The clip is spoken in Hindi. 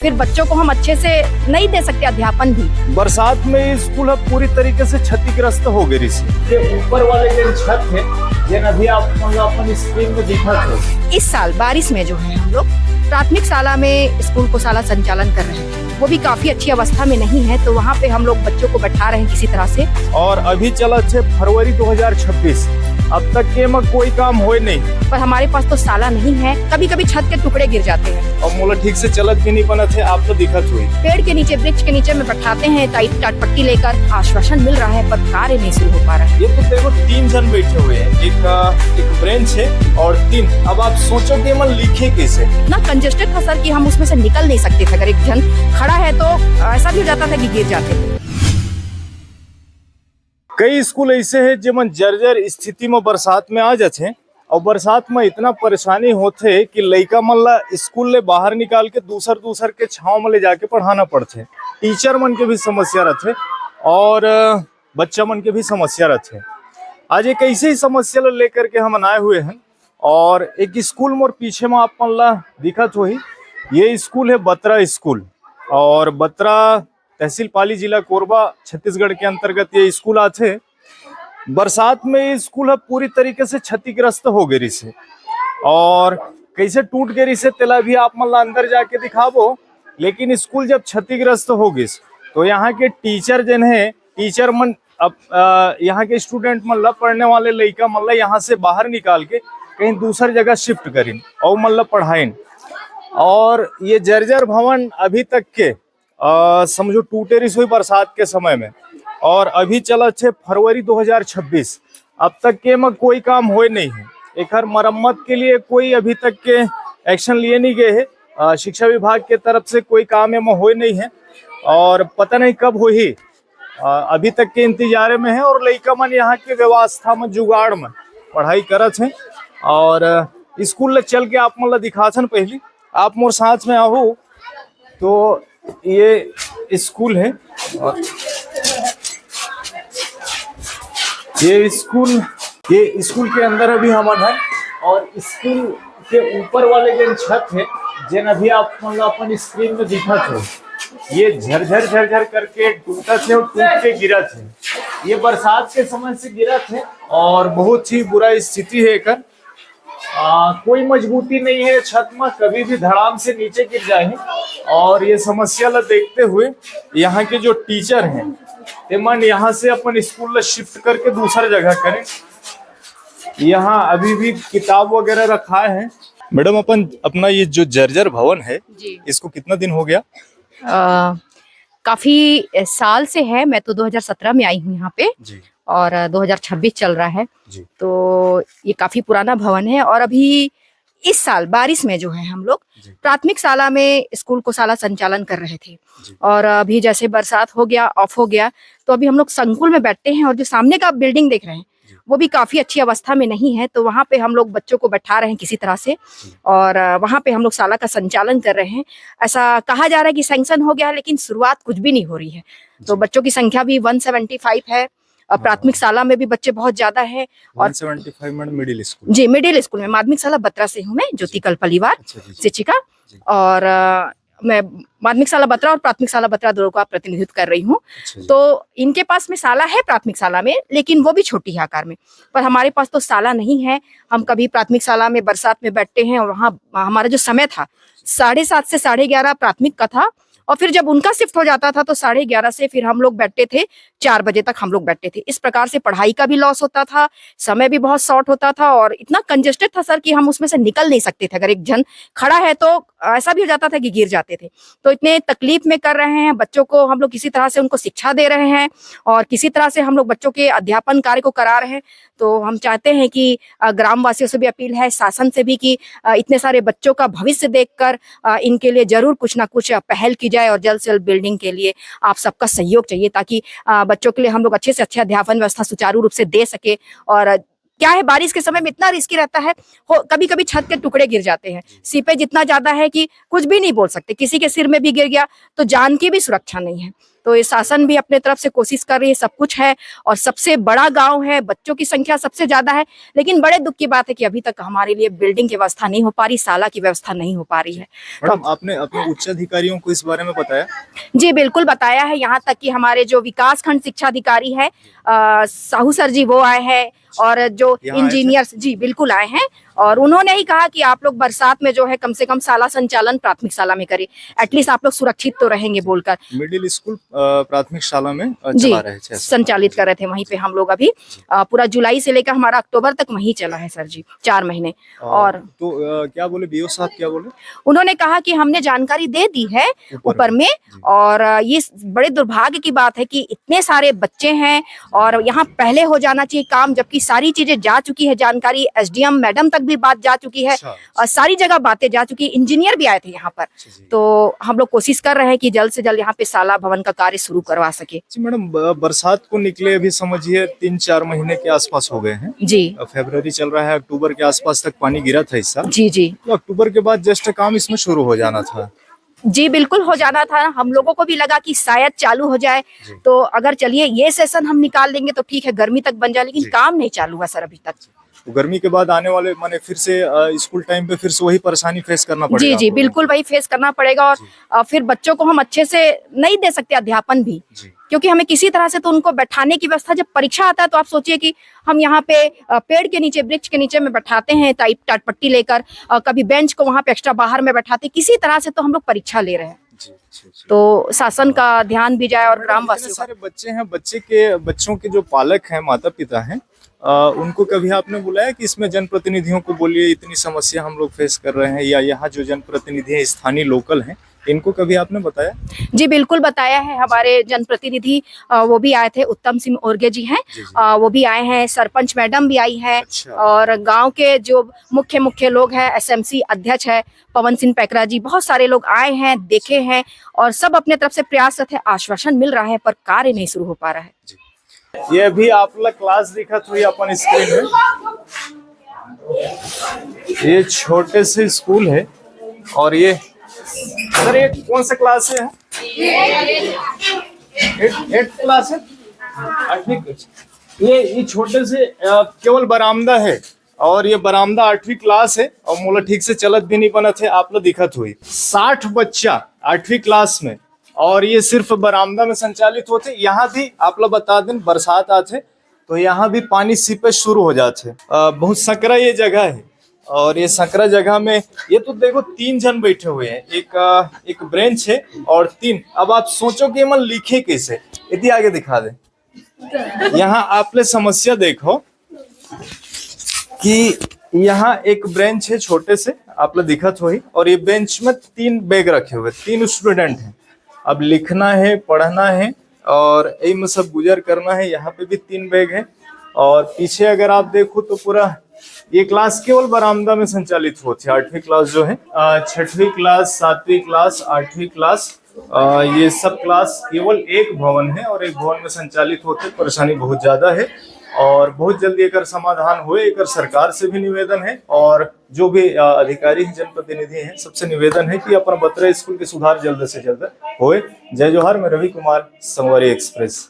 फिर बच्चों को हम अच्छे से नहीं दे सकते अध्यापन भी। बरसात में स्कूल अब पूरी तरीके से क्षतिग्रस्त हो गई से ऊपर वाले जो छत है ये नदी आप अपन स्क्रीन में दिखा थे। इस साल बारिश में जो है हम लोग प्राथमिक शाला में स्कूल को शाला संचालन कर रहे हैं, वो भी काफी अच्छी अवस्था में नहीं है, तो वहाँ पे हम लोग बच्चों को बैठा रहे हैं किसी तरह से। और अभी चला 6 फरवरी 2026, अब तक के में कोई काम होए नहीं, पर हमारे पास तो शाला नहीं है, कभी कभी छत के टुकड़े गिर जाते हैं और मोला ठीक से चलत भी नहीं बना थे। आप तो दिखत हुई पेड़ के नीचे वृक्ष के नीचे में बैठाते हैं, टाइट टाटपट्टी लेकर आश्वासन मिल रहा है पर कार्य नहीं शुरू हो पा रहा है। ये तो देखो 3 जन बैठे हुए हैं, एक ब्रेंच है और 3। अब आप सोचो कि मन लिखे कैसे। इतना कंजेस्टेड था सर कि हम उसमें से निकल नहीं सकते थे। अगर एक जन खड़ा है तो ऐसा भी हो जाता था कि गिर जाते थे। कई स्कूल ऐसे हैं जिमन जर्जर स्थिति में बरसात में आ जाते, और बरसात में इतना परेशानी होते कि लड़का मन ला स्कूल ले बाहर निकाल के दूसर के छांव में ले जाके पढ़ाना पड़ते। टीचर मन के भी समस्या रहते और बच्चा मन के भी समस्या रहते। आज एक ऐसे ही समस्या ला लेकर के हम आए हुए हैं, और एक स्कूल मोर पीछे में आप मन ला दिखत होही, ये स्कूल है बत्रा स्कूल, और बत्रा तहसील पाली जिला कोरबा छत्तीसगढ़ के अंतर्गत ये स्कूल आते। बरसात में ये स्कूल अब पूरी तरीके से क्षतिग्रस्त हो गई से, और कैसे टूट गई से तेला भी आप मन ला अंदर जाके दिखाबो। लेकिन स्कूल जब क्षतिग्रस्त हो गई तो यहाँ के टीचर जन है, टीचर मन अब यहाँ के स्टूडेंट मन ला, पढ़ने वाले लड़का मन ला यहाँ से बाहर निकाल के कहीं दूसर जगह शिफ्ट करीन और मन ला पढ़ाइन। और ये जर्जर भवन अभी तक के समझो टूटे रही हुई बरसात के समय में, और अभी चला 6 फरवरी 2026, अब तक के में कोई काम होए नहीं है। एक हर मरम्मत के लिए कोई अभी तक के एक्शन लिए नहीं गए है, शिक्षा विभाग के तरफ से कोई काम में होए नहीं है, और पता नहीं कब हो ही, अभी तक के इंतजार में है। और लड़का मन यहाँ के व्यवस्था में जुगाड़ में पढ़ाई करत है। और स्कूल चल के आप मन ला दिखासन, पहले आप मोर साथ में आहू तो ये स्कूल है, और ये स्कूल के अंदर अभी हम है, और स्कूल के ऊपर वाले जो छत है जिन अभी आप अपन स्क्रीन में दिखा थे, ये झरझर करके टूटा थे और टूट के गिरा थे। ये बरसात के समय से गिरा थे और बहुत ही बुरा स्थिति है एक। कोई मजबूती नहीं है छत में, कभी भी धड़ाम से नीचे गिर जाए। और ये समस्या ला देखते हुए यहाँ के जो टीचर हैं ते मन यहाँ से अपन स्कूल ला शिफ्ट करके दूसरा जगह करें। यहाँ अभी भी किताब वगैरह रखा है। मैडम अपना ये जो जर्जर भवन है इसको कितना दिन हो गया? काफी साल से है। मैं तो 2017 में आई हूँ यहाँ पे जी। और 2026 चल रहा है जी। तो ये काफी पुराना भवन है, और अभी इस साल बारिश में जो है हम लोग प्राथमिक शाला में स्कूल को शाला संचालन कर रहे थे, और अभी जैसे बरसात हो गया, ऑफ हो गया, तो अभी हम लोग संकुल में बैठते हैं। और जो सामने का बिल्डिंग देख रहे हैं वो भी काफी अच्छी अवस्था में नहीं है, तो वहाँ पे हम लोग बच्चों को बैठा रहे हैं किसी तरह से, और वहाँ पे हम लोग शाला का संचालन कर रहे हैं। ऐसा कहा जा रहा है कि सैंक्शन हो गया है, लेकिन शुरुआत कुछ भी नहीं हो रही है। तो बच्चों की संख्या भी 175 है, और प्राथमिक शाला में भी बच्चे बहुत ज्यादा है। और 175 मिडिल स्कूल जी, मिडिल स्कूल में। माध्यमिक शाला बत्रा से हूँ मैं, ज्योति कल परिवार शिक्षिका, और मैं माध्यमिक शाला बत्रा और प्राथमिक शाला बत्रा दोनों का प्रतिनिधित्व कर रही हूँ। तो इनके पास में शाला है प्राथमिक शाला में, लेकिन वो भी छोटी है आकार में, पर हमारे पास तो शाला नहीं है। हम कभी प्राथमिक शाला में बरसात में बैठते हैं, और वहाँ हमारा जो समय था 7:30 से 11:30 प्राथमिक का था, और फिर जब उनका शिफ्ट हो जाता था तो 11:30 से फिर हम लोग बैठते थे 4 बजे तक हम लोग बैठते थे। इस प्रकार से पढ़ाई का भी लॉस होता था, समय भी बहुत शॉर्ट होता था, और इतना कंजेस्टेड था सर कि हम उसमें से निकल नहीं सकते थे। अगर एक जन खड़ा है तो ऐसा भी हो जाता था कि गिर जाते थे। तो इतने तकलीफ में कर रहे हैं बच्चों को हम लोग, किसी तरह से उनको शिक्षा दे रहे हैं, और किसी तरह से हम लोग बच्चों के अध्यापन कार्य को करा रहे हैं। तो हम चाहते हैं कि ग्रामवासियों से भी अपील है, शासन से भी, कि इतने सारे बच्चों का भविष्य देखकर इनके लिए जरूर कुछ ना कुछ पहल की जाए, और जल्द से जल्द बिल्डिंग के लिए आप सबका सहयोग चाहिए, ताकि बच्चों के लिए हम लोग अच्छे से अच्छे अध्यापन व्यवस्था सुचारू रूप से दे सके। और क्या है, बारिश के समय में इतना रिस्की रहता है, कभी कभी छत के टुकड़े गिर जाते हैं। सीपेज इतना ज्यादा है कि कुछ भी नहीं बोल सकते, किसी के सिर में भी गिर गया तो जान की भी सुरक्षा नहीं है। तो तो ये शासन भी अपने तरफ से कोशिश कर रही है, सब कुछ है और सबसे बड़ा गांव है, बच्चों की संख्या सबसे ज्यादा है। लेकिन बड़े दुख की बात है कि अभी तक हमारे लिए बिल्डिंग की व्यवस्था नहीं हो पा रही, शाला की व्यवस्था नहीं हो पा रही है। मैडम, आपने अपने उच्च अधिकारियों को इस बारे में बताया? जी बिल्कुल बताया है, यहाँ तक कि हमारे जो विकास खंड शिक्षा अधिकारी है साहू सर जी, वो आए हैं और जो इंजीनियर्स जी बिल्कुल आए हैं और उन्होंने ही कहा कि आप लोग बरसात में जो है कम से कम शाला संचालन प्राथमिक शाला में करें, एटलीस्ट आप लोग सुरक्षित तो रहेंगे बोलकर। मिडिल स्कूल प्राथमिक शाला में जी चला रहे थे, संचालित कर रहे थे वहीं पे हम लोग अभी पूरा जुलाई से लेकर हमारा अक्टूबर तक वहीं चला है सर जी, 4 महीने। और तो क्या बोले बीओ साहब, क्या बोले? उन्होंने कहा कि हमने जानकारी दे दी है ऊपर में और ये बड़े दुर्भाग्य की बात है कि इतने सारे बच्चे हैं और यहाँ पहले हो जाना चाहिए काम, जबकि सारी चीजें जा चुकी है, जानकारी एसडीएम मैडम तक भी बात जा चुकी है और सारी जगह बातें जा चुकी है, इंजीनियर भी आए थे यहाँ पर। तो हम लोग कोशिश कर रहे हैं कि जल्द से जल्द यहाँ पे शाला भवन का कार्य शुरू करवा सके। जी मैडम, बरसात को निकले अभी समझिए 3-4 महीने के आसपास हो गए हैं जी। फरवरी चल रहा है, अक्टूबर के आसपास तक पानी गिरा था इस साल। जी जी। तो अक्टूबर के बाद जस्ट काम इसमें शुरू हो जाना था। जी बिल्कुल हो जाना था, हम लोगों को भी लगा कि शायद चालू हो जाए, तो अगर चलिए ये सेशन हम निकाल लेंगे तो ठीक है, गर्मी तक बन जाए, लेकिन काम नहीं चालू हुआ सर अभी तक। तो गर्मी के बाद आने वाले माने फिर से स्कूल टाइम पे फिर से वही परेशानी फेस करना पड़ेगा? जी जी बिल्कुल वही फेस करना पड़ेगा और फिर बच्चों को हम अच्छे से नहीं दे सकते अध्यापन भी, क्योंकि हमें किसी तरह से तो उनको बैठाने की व्यवस्था, जब परीक्षा आता है तो आप सोचिए कि हम यहाँ पे पेड़ के नीचे, वृक्ष के नीचे में बैठाते हैं टाइप टाटपट्टी लेकर, कभी बेंच को वहां पे एक्स्ट्रा बाहर में बैठाते, किसी तरह से तो हम लोग परीक्षा ले रहे हैं। तो शासन का ध्यान भी जाए और ग्रामवासियों का। सारे बच्चे हैं, बच्चों के जो पालक हैं, माता पिता हैं, उनको कभी आपने बुलाया कि इसमें जनप्रतिनिधियों को बोलिए इतनी समस्या हम लोग फेस कर रहे हैं, या यहाँ जो जनप्रतिनिधि हैं स्थानीय लोकल हैं, इनको कभी आपने बताया? जी बिल्कुल बताया है, हमारे जनप्रतिनिधि वो भी आए थे, उत्तम सिंह ओरगे जी हैं, वो भी आए हैं, सरपंच मैडम भी आई है। अच्छा। और गांव के जो मुख्य लोग हैं, एसएमसी अध्यक्ष है पवन सिंह पैकरा जी, बहुत सारे लोग आए हैं, देखे हैं और सब अपने तरफ से प्रयासरत है, आश्वासन मिल रहा है पर कार्य नहीं शुरू हो पा रहा है। ये अभी आप लोग क्लास दिखा थोड़ी अपन स्क्रीन में, ये छोटे से स्कूल है और ये सर ये कौन सा क्लास है? 8th क्लास है। ये छोटे से केवल बरामदा है और ये बरामदा 8वीं क्लास है और मोला ठीक से चलत भी नहीं बना थे, आप लोग दिखत हुई 60 बच्चा 8वीं क्लास में, और ये सिर्फ बरामदा में संचालित होते। यहाँ भी आप लोग बता दें बरसात आते तो यहाँ भी पानी सीपेज शुरू हो जाते। बहुत सकरा ये जगह है और ये सकरा जगह में ये तो देखो 3 जन बैठे हुए हैं, एक ब्रेंच है और 3। अब आप सोचो कि मन लिखे कैसे, इतनी आगे दिखा दे। यहाँ आपने समस्या देखो कि यहाँ एक ब्रेंच है छोटे से, आप लोग दिखत हुई, और ये बेंच में 3 बैग रखे हुए, 3 स्टूडेंट हैं। अब लिखना है, पढ़ना है और यही में सब गुजर करना है। यहाँ पे भी 3 बैग है और पीछे अगर आप देखो तो पूरा ये क्लास केवल बरामदा में संचालित होती है। 8वीं क्लास जो है, 6वीं क्लास, 7वीं क्लास, 8वीं क्लास, ये सब क्लास केवल एक भवन है और एक भवन में संचालित होते। परेशानी बहुत ज्यादा है और बहुत जल्दी एक समाधान हुए, एक सरकार से भी निवेदन है और जो भी अधिकारी हैं, जनप्रतिनिधि हैं, सबसे निवेदन है कि अपना बतरा स्कूल के सुधार जल्द से जल्द होए। जय जोहार, मैं रवि कुमार, संगवारी एक्सप्रेस।